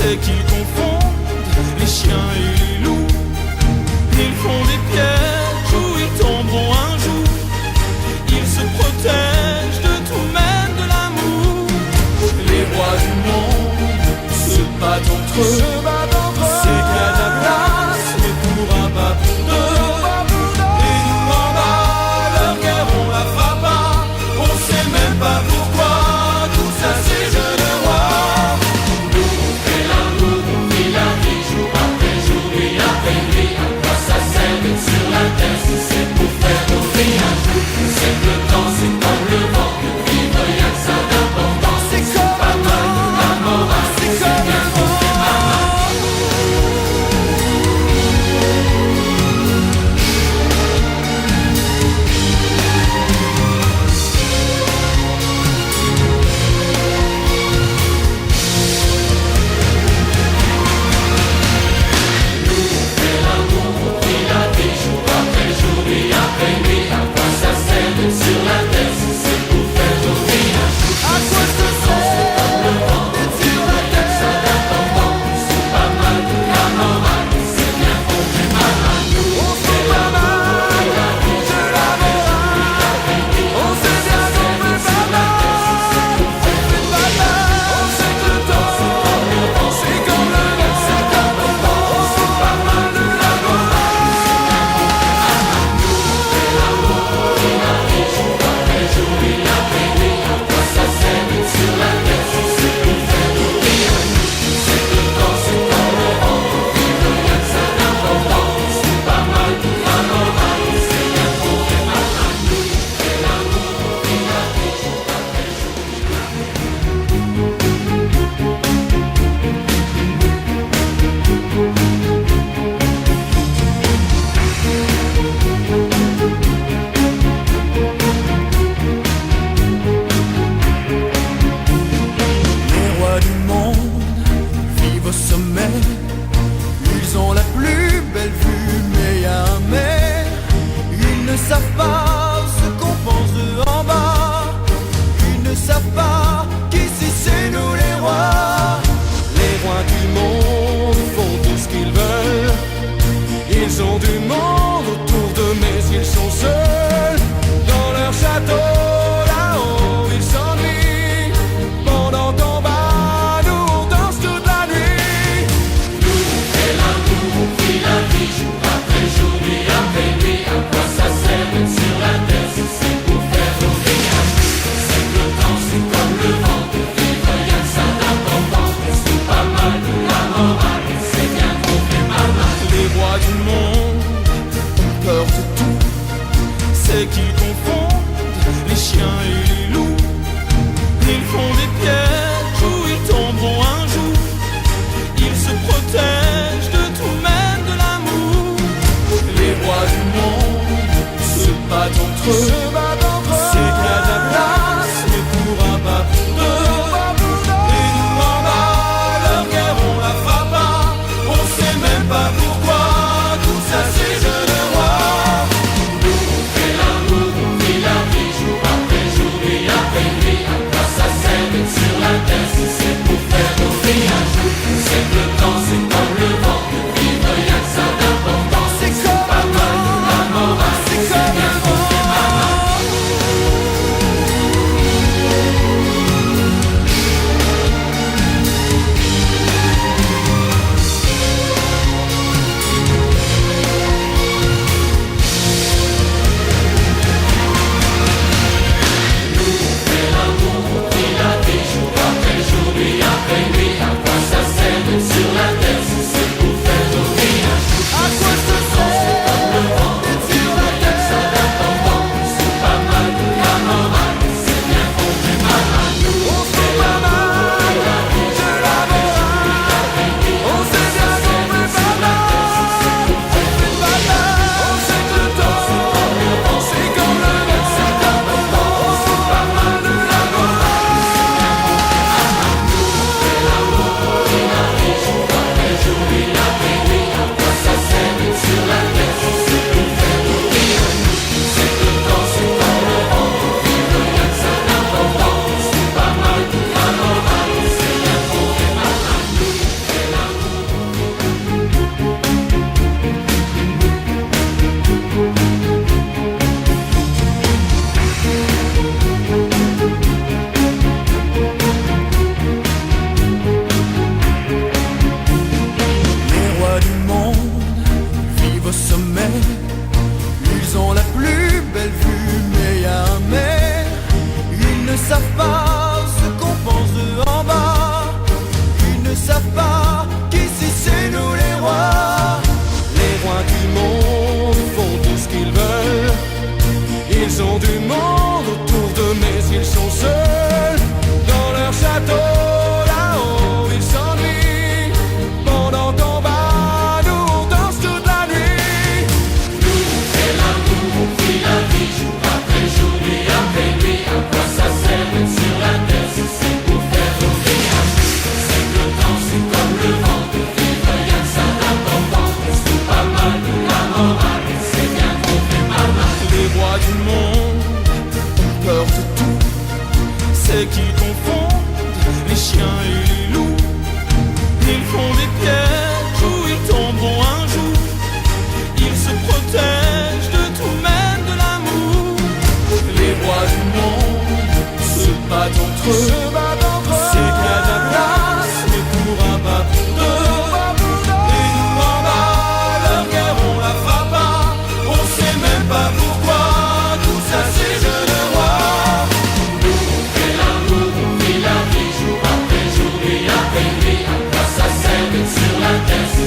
c'est qu'ils confondent les chiens et les loups. Ils font des pièges où ils tomberont un jour. Ils se protègent de tout, même de l'amour. Les rois du monde se battent entre eux. C'est Cadablas ne pourra pas pour deux. Et nous en bas, leur guerre on la fera pas. On sait même pas pourquoi tout ça c'est jeunes rois. Nous on fait l'amour, on vit la vie jour après jour, nuit après nuit. À quoi ça sert d'être sur la terre si c'est pour faire nos vies un jour? C'est que le temps c'est comme le vent, que vivre y'a que ça d'important. C'est pas mal de la morale, c'est bien qu'on fait mal. Sur la terre, si c'est pour faire nos vies un jour. À quoi ça sert d'être sur la terre? Ça d'important, c'est pas mal de la morale. C'est bien qu'on fait mal à nous. On fait pas mal de la morale. On sait bien qu'on fait pas mal. On fait pas mal. On sait que le temps c'est comme le vent, c'est comme le vent. On fait pas mal de la morale. C'est l'amour, la vie, jour après jour, nuit après nuit. À quoi ça sert d'être sur la terre si c'est pour faire nos vies un jour? C'est que le temps c'est comme le vent, vivre y'a que ça d'important. C'est pas mal de la morale, c'est bien qu'on fait mal à nous. C'est l'amour, la vie, jour après jour, nuit après nuit. Les rois du monde vivent au sommet. Ils ont la plus belle vue, mais y a un mais. Ils ne savent pas ce qu'on pense d'eux en bas. Ils ne savent pas qu'ici c'est nous les rois. Les rois du monde font tout ce qu'ils veulent. Ils ont du monde autour d'eux, mais ils sont seuls. Dans leur château, là-haut, ils s'ennuient. Pendant qu'en bas, nous on danse toute la nuit. Nous on fait l'amour, on vit la vie jour après jour, nuit après nuit. À quoi ça sert d'être sur la terre si c'est pour faire nos vies un jour? C'est que le temps c'est comme le vent, de vivre y'a que ça d'important. C'est pas mal de la morale, c'est bien qu'on fait mal mal. Les rois du monde ont peur de tout. C'est qu'ils confondent les chiens et les loups. Ils font des pièges où ils tomberont un jour. Ils se protègent de tout, même de l'amour. Les rois du monde se battent entre eux. C'est Cadablas ne pourra pas pour deux. Et nous en bas, leur guerre on la fera pas. On sait même pas pourquoi tout ça c'est jeunes rois. Nous on fait l'amour, on vit la vie jour après jour, nuit après nuit. À quoi ça sert d'être sur la terre si c'est pour faire nos vies un jour? C'est que le temps c'est comme le vent, que vivre y'a que ça d'important. C'est pas mal de la morale, c'est bien qu'on fait mal. d'entre eux. C'est qu'à la place ne pourra pas pour deux. Et nous en bas, leur guerre on la fera pas. On sait même pas pourquoi tout ça c'est je le vois. Nous on fait l'amour, on vit la vie jour après jour, nuit après nuit. À quoi ça sert d'être sur la terre?